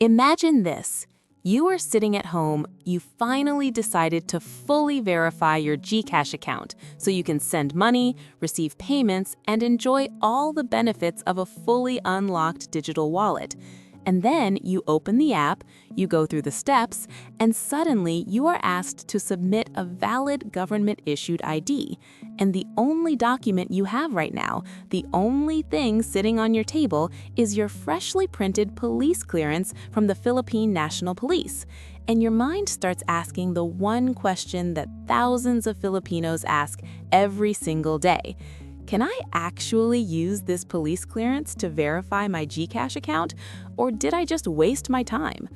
Imagine this. You are sitting at home, you finally decided to fully verify your GCash account so you can send money, receive payments, and enjoy all the benefits of a fully unlocked digital wallet. And then you open the app, you go through the steps, and suddenly you are asked to submit a valid government-issued ID. And the only document you have right now, the only thing sitting on your table, is your freshly printed police clearance from the Philippine National Police. And your mind starts asking the one question that thousands of Filipinos ask every single day. Can I actually use this police clearance to verify my GCash account, or did I just waste my time?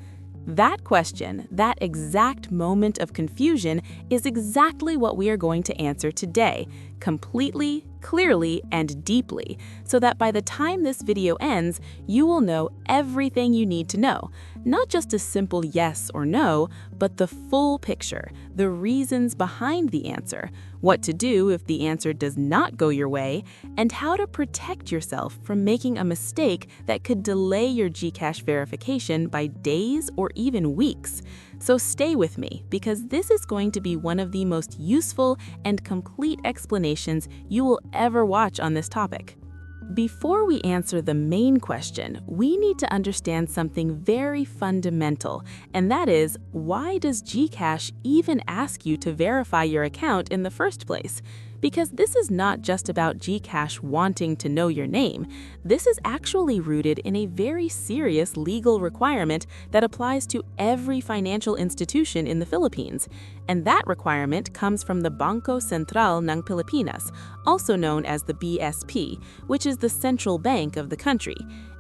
That question, that exact moment of confusion, is exactly what we are going to answer today, completely, clearly, and deeply, so that by the time this video ends, you will know everything you need to know. Not just a simple yes or no, but the full picture, the reasons behind the answer, what to do if the answer does not go your way, and how to protect yourself from making a mistake that could delay your GCash verification by days or even weeks. So stay with me, because this is going to be one of the most useful and complete explanations you will ever watch on this topic. Before we answer the main question, we need to understand something very fundamental, and that is, why does GCash even ask you to verify your account in the first place? Because this is not just about GCash wanting to know your name. This is actually rooted in a very serious legal requirement that applies to every financial institution in the Philippines. And that requirement comes from the Bangko Sentral ng Pilipinas, also known as the BSP, which is the central bank of the country.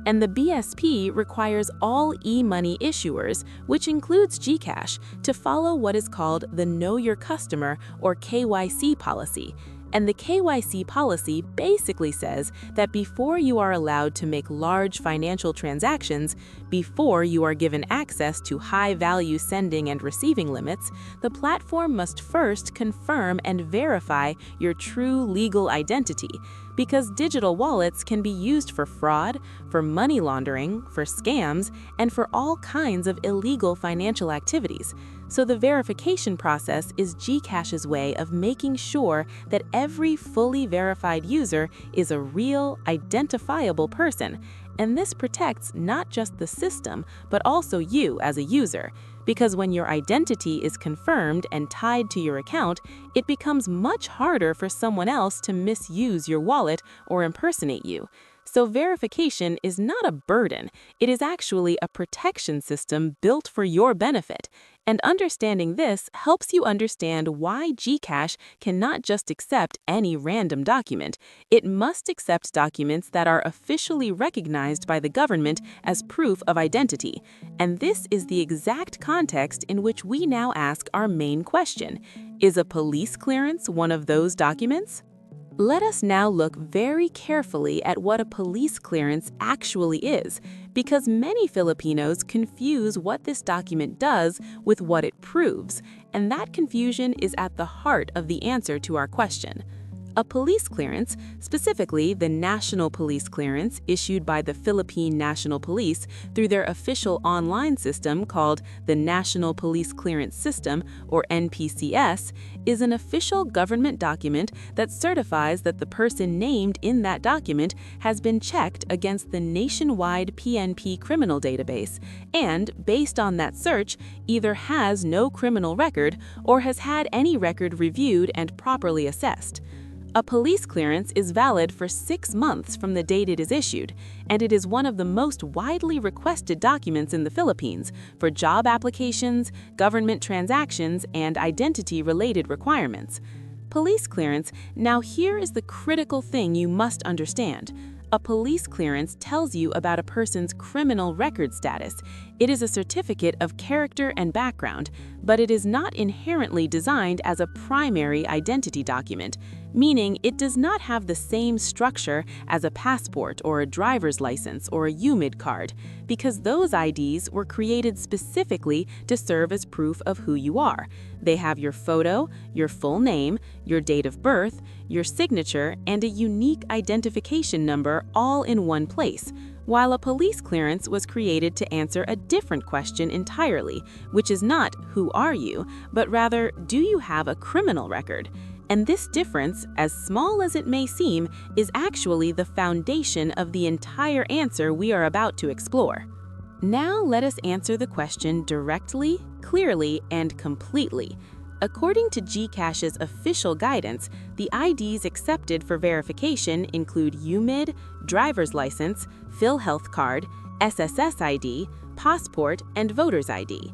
And the BSP requires all e-money issuers, which includes GCash, to follow what is called the Know Your Customer or KYC policy. And the KYC policy basically says that before you are allowed to make large financial transactions, before you are given access to high-value sending and receiving limits, the platform must first confirm and verify your true legal identity. Because digital wallets can be used for fraud, for money laundering, for scams, and for all kinds of illegal financial activities. So the verification process is GCash's way of making sure that every fully verified user is a real, identifiable person. And this protects not just the system, but also you as a user. Because when your identity is confirmed and tied to your account, it becomes much harder for someone else to misuse your wallet or impersonate you. So verification is not a burden, it is actually a protection system built for your benefit. And understanding this helps you understand why GCash cannot just accept any random document. It must accept documents that are officially recognized by the government as proof of identity. And this is the exact context in which we now ask our main question. Is a police clearance one of those documents? Let us now look very carefully at what a police clearance actually is, because many Filipinos confuse what this document does with what it proves, and that confusion is at the heart of the answer to our question. A police clearance, specifically the National Police Clearance issued by the Philippine National Police through their official online system called the National Police Clearance System, or NPCS, is an official government document that certifies that the person named in that document has been checked against the nationwide PNP criminal database and, based on that search, either has no criminal record or has had any record reviewed and properly assessed. A police clearance is valid for 6 months from the date it is issued, and it is one of the most widely requested documents in the Philippines for job applications, government transactions, and identity-related requirements. Police clearance, now here is the critical thing you must understand. A police clearance tells you about a person's criminal record status. It is a certificate of character and background, but it is not inherently designed as a primary identity document, meaning it does not have the same structure as a passport or a driver's license or a UMID card, because those IDs were created specifically to serve as proof of who you are. They have your photo, your full name, your date of birth, your signature, and a unique identification number all in one place. while a police clearance was created to answer a different question entirely, which is not "who are you?" but rather "do you have a criminal record?" And this difference, as small as it may seem, is actually the foundation of the entire answer we are about to explore. Now let us answer the question directly, clearly, and completely. According to GCash's official guidance, the IDs accepted for verification include UMID, driver's license, PhilHealth card, SSS ID, passport, and voter's ID.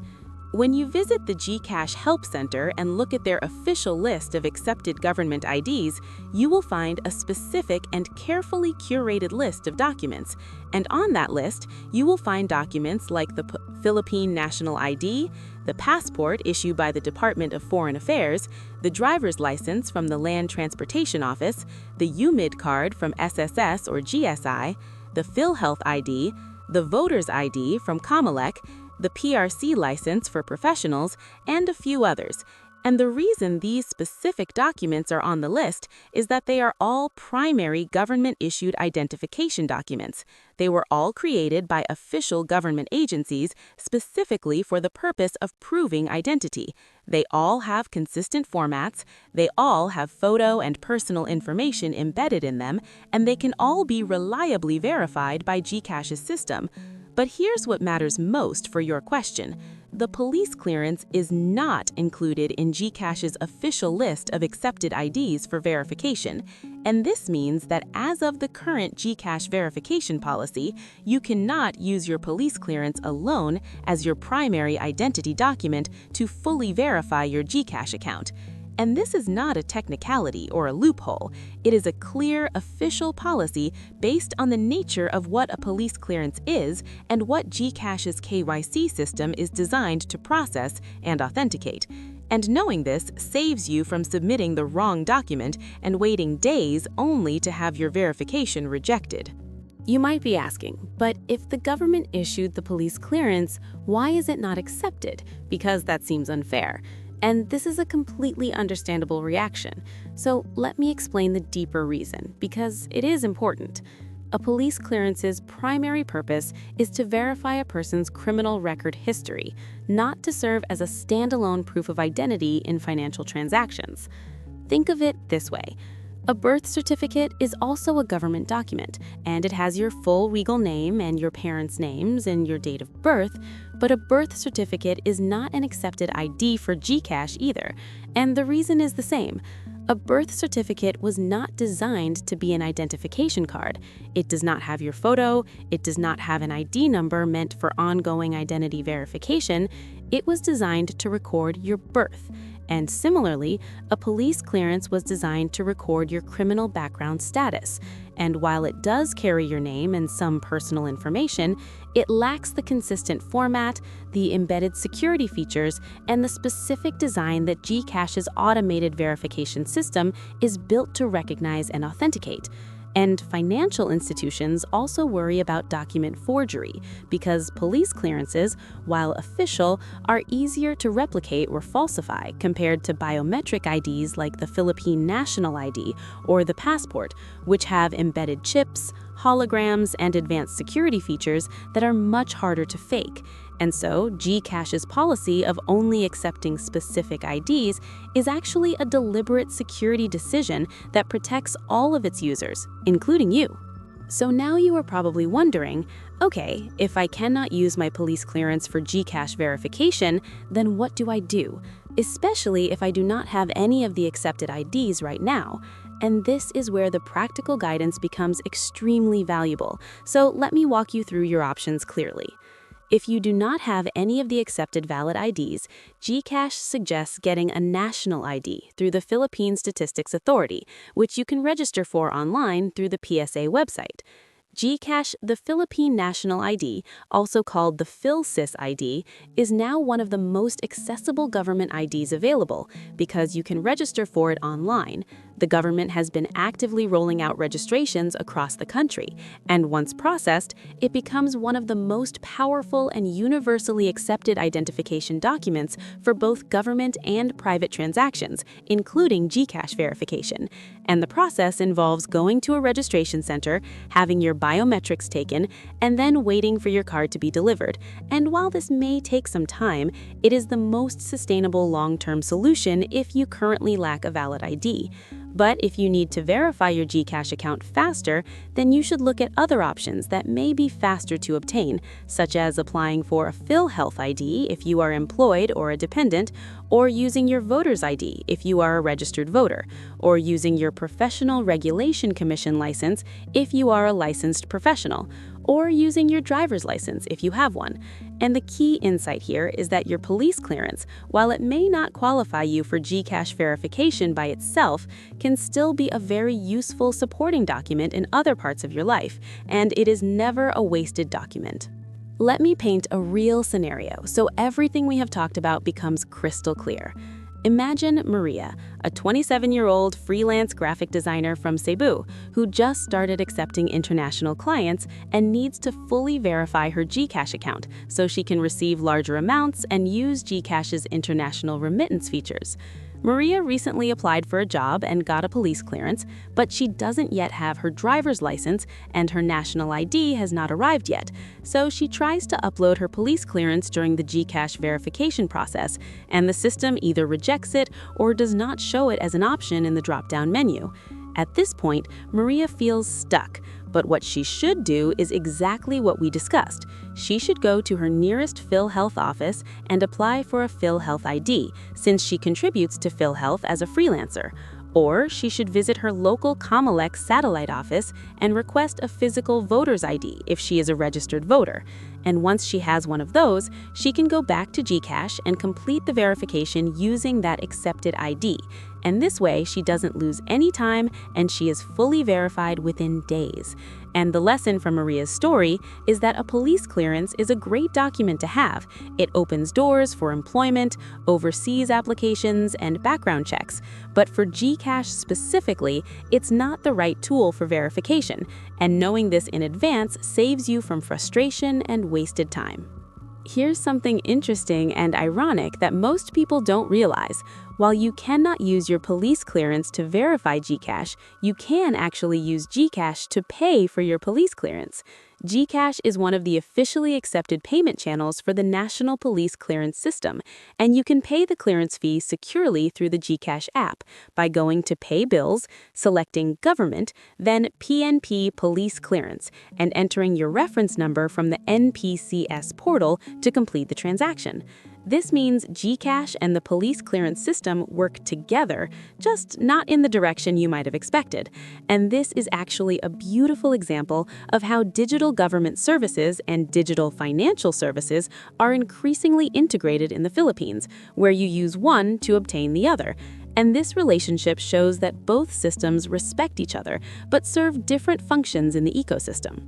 When you visit the GCash Help Center and look at their official list of accepted government IDs, you will find a specific and carefully curated list of documents. And on that list, you will find documents like the Philippine National ID, the passport issued by the Department of Foreign Affairs, the driver's license from the Land Transportation Office, the UMID card from SSS or GSI, the PhilHealth ID, the voter's ID from Comelec, the PRC license for professionals, and a few others. And the reason these specific documents are on the list is that they are all primary government-issued identification documents. They were all created by official government agencies specifically for the purpose of proving identity. They all have consistent formats, they all have photo and personal information embedded in them, and they can all be reliably verified by GCash's system. But here's what matters most for your question. The police clearance is not included in GCash's official list of accepted IDs for verification, and this means that as of the current GCash verification policy, you cannot use your police clearance alone as your primary identity document to fully verify your GCash account. And this is not a technicality or a loophole. It is a clear official policy based on the nature of what a police clearance is and what GCash's KYC system is designed to process and authenticate. And knowing this saves you from submitting the wrong document and waiting days only to have your verification rejected. You might be asking, but if the government issued the police clearance, why is it not accepted? Because that seems unfair. And this is a completely understandable reaction. So let me explain the deeper reason, because it is important. A police clearance's primary purpose is to verify a person's criminal record history, not to serve as a standalone proof of identity in financial transactions. Think of it this way. A birth certificate is also a government document, and it has your full legal name and your parents' names and your date of birth, but a birth certificate is not an accepted ID for GCash either, and the reason is the same. A birth certificate was not designed to be an identification card. It does not have your photo, it does not have an ID number meant for ongoing identity verification. It was designed to record your birth. And similarly, a police clearance was designed to record your criminal background status. And while it does carry your name and some personal information, it lacks the consistent format, the embedded security features, and the specific design that GCash's automated verification system is built to recognize and authenticate. And financial institutions also worry about document forgery because police clearances, while official, are easier to replicate or falsify compared to biometric IDs like the Philippine National ID or the passport, which have embedded chips, holograms, and advanced security features that are much harder to fake. And so, GCash's policy of only accepting specific IDs is actually a deliberate security decision that protects all of its users, including you. So now you are probably wondering, okay, if I cannot use my police clearance for GCash verification, then what do I do? Especially if I do not have any of the accepted IDs right now. And this is where the practical guidance becomes extremely valuable. So let me walk you through your options clearly. If you do not have any of the accepted valid IDs, GCash suggests getting a national ID through the Philippine Statistics Authority, which you can register for online through the PSA website. GCash, the Philippine National ID, also called the PhilSys ID, is now one of the most accessible government IDs available because you can register for it online. The government has been actively rolling out registrations across the country, and once processed, it becomes one of the most powerful and universally accepted identification documents for both government and private transactions, including GCash verification. And the process involves going to a registration center, having your biometrics taken, and then waiting for your card to be delivered. And while this may take some time, it is the most sustainable long-term solution if you currently lack a valid ID. But if you need to verify your GCash account faster, then you should look at other options that may be faster to obtain, such as applying for a PhilHealth ID if you are employed or a dependent, or using your voter's ID if you are a registered voter, or using your Professional Regulation Commission license if you are a licensed professional, or using your driver's license if you have one. And the key insight here is that your police clearance, while it may not qualify you for GCash verification by itself, can still be a very useful supporting document in other parts of your life, and it is never a wasted document. Let me paint a real scenario so everything we have talked about becomes crystal clear. Imagine Maria, a 27-year-old freelance graphic designer from Cebu who just started accepting international clients and needs to fully verify her GCash account so she can receive larger amounts and use GCash's international remittance features. Maria recently applied for a job and got a police clearance, but she doesn't yet have her driver's license and her national ID has not arrived yet. So she tries to upload her police clearance during the GCash verification process, and the system either rejects it or does not show it as an option in the drop-down menu. At this point, Maria feels stuck, but what she should do is exactly what we discussed. She should go to her nearest PhilHealth office and apply for a PhilHealth ID, since she contributes to PhilHealth as a freelancer. Or she should visit her local Comelec satellite office and request a physical voter's ID if she is a registered voter. And once she has one of those, she can go back to GCash and complete the verification using that accepted ID. And this way, she doesn't lose any time and she is fully verified within days. And the lesson from Maria's story is that a police clearance is a great document to have. It opens doors for employment, overseas applications, and background checks. But for GCash specifically, it's not the right tool for verification. And knowing this in advance saves you from frustration and wasted time. Here's something interesting and ironic that most people don't realize. While you cannot use your police clearance to verify GCash, you can actually use GCash to pay for your police clearance. GCash is one of the officially accepted payment channels for the National Police Clearance System, and you can pay the clearance fee securely through the GCash app by going to Pay Bills, selecting Government, then PNP Police Clearance, and entering your reference number from the NPCS portal to complete the transaction. This means GCash and the police clearance system work together, just not in the direction you might have expected. And this is actually a beautiful example of how digital government services and digital financial services are increasingly integrated in the Philippines, where you use one to obtain the other. And this relationship shows that both systems respect each other, but serve different functions in the ecosystem.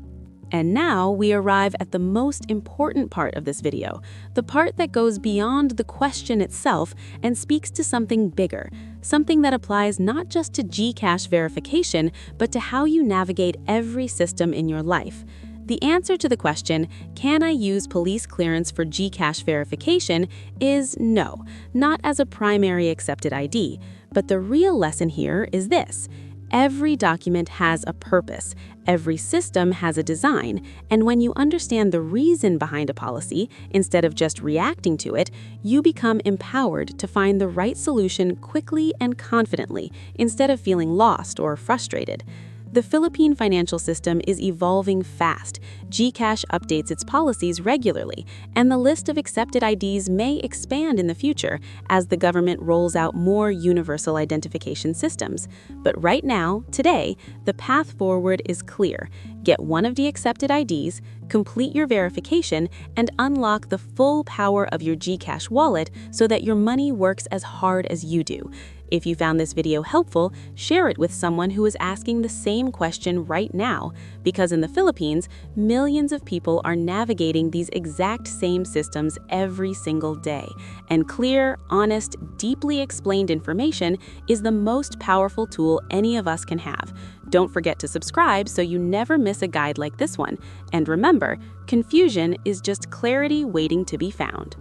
And now we arrive at the most important part of this video, the part that goes beyond the question itself and speaks to something bigger, something that applies not just to GCash verification, but to how you navigate every system in your life. The answer to the question, can I use police clearance for GCash verification, is no, not as a primary accepted ID. But the real lesson here is this. Every document has a purpose, every system has a design, and when you understand the reason behind a policy, instead of just reacting to it, you become empowered to find the right solution quickly and confidently, instead of feeling lost or frustrated. The Philippine financial system is evolving fast. GCash updates its policies regularly, and the list of accepted IDs may expand in the future as the government rolls out more universal identification systems. But right now, today, the path forward is clear. Get one of the accepted IDs, complete your verification, and unlock the full power of your GCash wallet so that your money works as hard as you do. If you found this video helpful, share it with someone who is asking the same question right now, because in the Philippines, millions of people are navigating these exact same systems every single day, and clear, honest, deeply explained information is the most powerful tool any of us can have. Don't forget to subscribe so you never miss a guide like this one. And remember, confusion is just clarity waiting to be found.